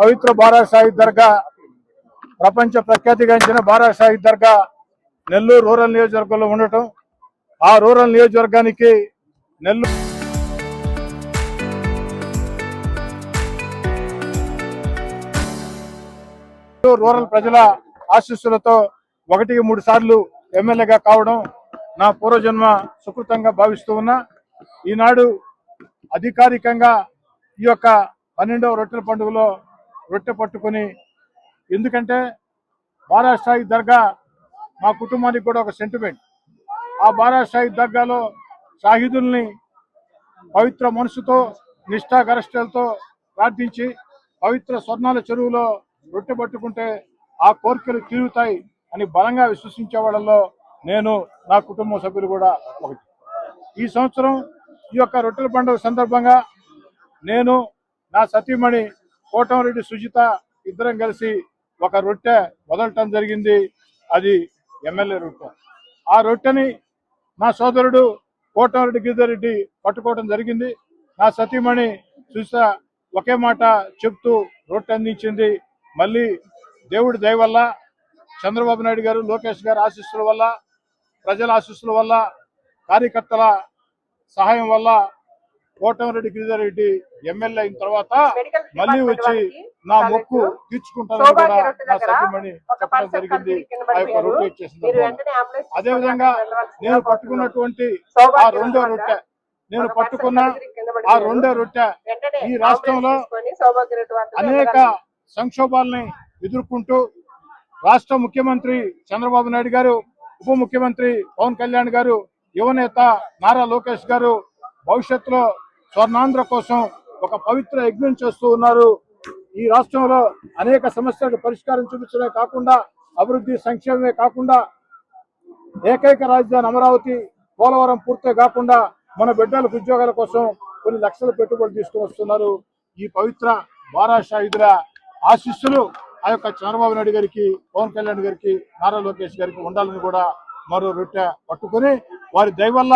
పవిత్ర బారా షాహిద్ దర్గా, ప్రపంచ ప్రఖ్యాతిగాంచిన బారా షాహిద్ దర్గా నెల్లూరు రూరల్ నియోజకవర్గంలో ఉండటం, ఆ రూరల్ నియోజకవర్గానికి నెల్లూరు రూరల్ ప్రజల ఆశీస్సులతో 1-3 సార్లు ఎమ్మెల్యేగా కావడం నా పూర్వజన్మ సుకృతంగా భావిస్తూ ఉన్నా. ఈనాడు అధికారికంగా ఈ యొక్క 12వ రొట్టెల పండుగలో రొట్టె పట్టుకుని, ఎందుకంటే బారా షాహిద్ దర్గా మా కుటుంబానికి కూడా ఒక సెంటిమెంట్. ఆ బారా షాహిద్ దర్గాలో షాహిదుల్ని పవిత్ర మనసుతో నిష్ఠాగరిష్టలతో ప్రార్థించి పవిత్ర స్వర్ణాల చెరువులో రొట్టె పట్టుకుంటే ఆ కోరికలు తీరుతాయి అని బలంగా విశ్వసించే వాళ్ళలో నేను, నా కుటుంబ సభ్యులు కూడా ఒకటి. ఈ సంవత్సరం ఈ యొక్క రొట్టెల పండుగ సందర్భంగా నేను, నా సతీమణి కోటంరెడ్డి సుజిత ఇద్దరం కలిసి ఒక రొట్టె వదలటం జరిగింది. అది ఎమ్మెల్యే రొట్టె. ఆ రొట్టెని నా సోదరుడు కోటంరెడ్డి గిరిధర్రెడ్డి పట్టుకోవడం జరిగింది. నా సతీమణి సుజిత ఒకే మాట చెప్తూ రొట్టె అందించింది. మళ్ళీ దేవుడి దయ వల్ల, చంద్రబాబు నాయుడు గారు, లోకేష్ గారి ఆశీస్సుల వల్ల, ప్రజల ఆశీస్సుల వల్ల, కార్యకర్తల సహాయం వల్ల కోటంరెడ్డి గిరిధర్రెడ్డి ఎమ్మెల్యే అయిన తర్వాత మళ్ళీ వచ్చి నా మొక్కు తీర్చుకుంటానని కూడా నా సతీమణి చెప్పడం జరిగింది. ఆ యొక్క రొట్టె ఇచ్చేసింది. అదేవిధంగా నేను పట్టుకున్నటువంటి ఆ రెండో రొట్టె, నేను పట్టుకున్న ఆ రెండో రొట్టె ఈ రాష్ట్రంలో అనేక సంక్షోభాలని ఎదుర్కొంటూ రాష్ట్ర ముఖ్యమంత్రి చంద్రబాబు నాయుడు గారు, ఉప ముఖ్యమంత్రి పవన్ కళ్యాణ్ గారు, యువనేత నారా లోకేష్ గారు భవిష్యత్తులో స్వర్ణాంధ్ర కోసం ఒక పవిత్ర యజ్ఞం చేస్తూ ఉన్నారు. ఈ రాష్ట్రంలో అనేక సమస్యలకు పరిష్కారం చూపించడమే కాకుండా, అభివృద్ధి సంక్షేమమే కాకుండా, ఏకైక రాజధాని అమరావతి, పోలవరం పూర్తే కాకుండా మన బిడ్డలకు ఉద్యోగాల కోసం కొన్ని లక్షల పెట్టుబడులు తీసుకుని వస్తున్నారు. ఈ పవిత్ర బారా షాహిదుల ఆశీస్సులు ఆ యొక్క చంద్రబాబు నాయుడు గారికి, పవన్ కళ్యాణ్ గారికి, నారా లోకేష్ గారికి ఉండాలని కూడా మరో రొట్టె పట్టుకుని, వారి దయ వల్ల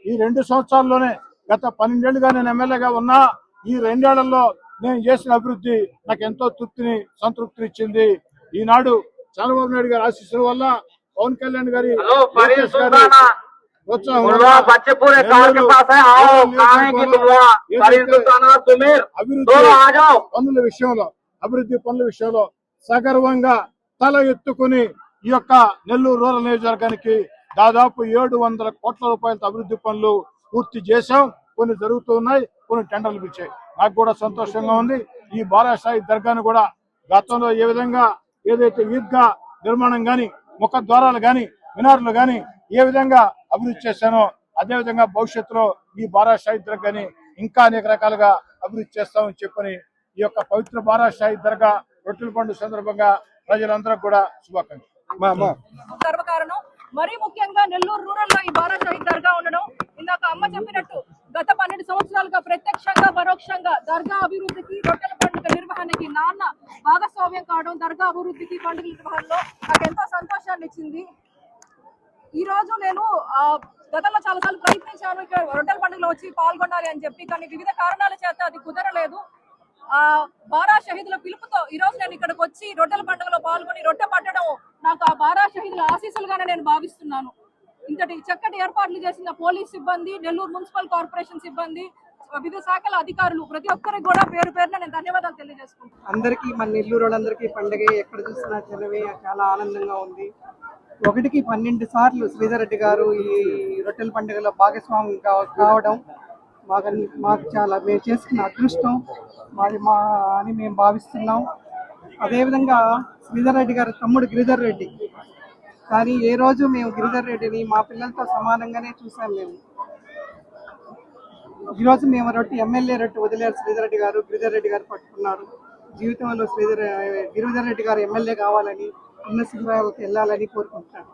ఈ 2 సంవత్సరాల్లోనే, గత 12 ఏళ్లుగా నేను ఎమ్మెల్యేగా ఉన్నా, ఈ 2 ఏళ్లలో నేను చేసిన అభివృద్ధి నాకు ఎంతో సంతృప్తినిచ్చింది. ఈనాడు చంద్రబాబు నాయుడు గారి ఆశీస్సుల వల్ల, పవన్ కళ్యాణ్ గారి, లోకేష్ గారి అభివృద్ధి పనుల విషయంలో సగర్వంగా తల ఎత్తుకుని ఈ యొక్క నెల్లూరు రూరల్ నియోజకవర్గానికి దాదాపు 700 కోట్ల రూపాయలతో అభివృద్ధి పనులు పూర్తి చేశాం. కొన్ని జరుగుతున్నాయి, కొన్ని టెండర్లు పిలిచాయి. నాకు కూడా సంతోషంగా ఉంది. ఈ బారా షాహిద్ దర్గాను కూడా గతంలో ఏ విధంగా ఏదైతే ఈద్గా నిర్మాణం కానీ, ముఖద్వారాలు కానీ, మినార్లు కానీ ఏ విధంగా అభివృద్ధి చేశానో, అదేవిధంగా భవిష్యత్తులో ఈ బారా షాహిద్ దర్గాని ఇంకా అనేక రకాలుగా అభివృద్ధి చేస్తామని చెప్పని ఈ యొక్క పవిత్ర బారా షాహిద్ దర్గా రొట్టెల పండుగ సందర్భంగా ప్రజలందరూ కూడా శుభాకాంక్షలు. గర్వకారణం. మరీ ముఖ్యంగా నెల్లూరు రూరల్ లో ఈ బారా షాహిద్ దర్గా ఉండడం, ఇందాక అమ్మ చెప్పినట్టు గత 12 సంవత్సరాలుగా ప్రత్యక్షంగా పరోక్షంగా దర్గా అభివృద్ధికి, రొట్టెల పండుగ నిర్వహణకి నాన్న భాగస్వామ్యం కావడం, దర్గా అభివృద్ధికి, పండుగల నిర్వహణలో నాకు ఎంతో సంతోషాన్ని ఇచ్చింది. ఈ రోజు నేను గతంలో చాలాసార్లు ప్రయత్నించాను ఇక్కడ రొట్టెల పండుగలో వచ్చి పాల్గొనాలి అని చెప్పి, కానీ వివిధ కారణాల చేత అది కుదరలేదు. బారా షహీదుల పిలుపుతో ఈ రోజు నేను ఇక్కడికి వచ్చి రొట్టెల పండుగలో పాల్గొని రొట్టె పట్టడం నాకు ఆ బారా షహీదుల ఆశీస్సులుగానే నేను భావిస్తున్నాను. ఇంతటి చక్కటి ఏర్పాట్లు చేసిన పోలీస్ సిబ్బంది, నెల్లూరు మున్సిపల్ కార్పొరేషన్ సిబ్బంది, వివిధ శాఖల అధికారులు ప్రతి ఒక్కరికి కూడా పేరు పేరున నేను ధన్యవాదాలు తెలియజేసుకుంటాను. అందరికీ, మన నెల్లూరు వాళ్ళందరికీ పండుగ ఎక్కడ చూసినా జనమే చాలా ఆనందంగా ఉంది. 1కి 12 సార్లు శ్రీధర్ రెడ్డి గారు ఈ రొట్టెల పండుగలో భాగస్వామ్యం కావడం మాకు చాలా, మేము చేసుకున్న అదృష్టం అని మేము భావిస్తున్నాం. అదేవిధంగా శ్రీధర్ రెడ్డి గారి తమ్ముడు గిరిధర్ రెడ్డి, కానీ ఏ రోజు మేము గిరిధర్ రెడ్డిని మా పిల్లలతో సమానంగానే చూసాం. మేము ఈరోజు మేము ఎమ్మెల్యే రొట్టె వదిలేరు శ్రీధర్ రెడ్డి గారు, గిరిధర్ రెడ్డి గారు పట్టుకున్నారు. జీవితంలో గిరిధర్ రెడ్డి గారు ఎమ్మెల్యే కావాలని, ఉన్నత శిఖరాలకు వెళ్ళాలని కోరుకుంటున్నాను.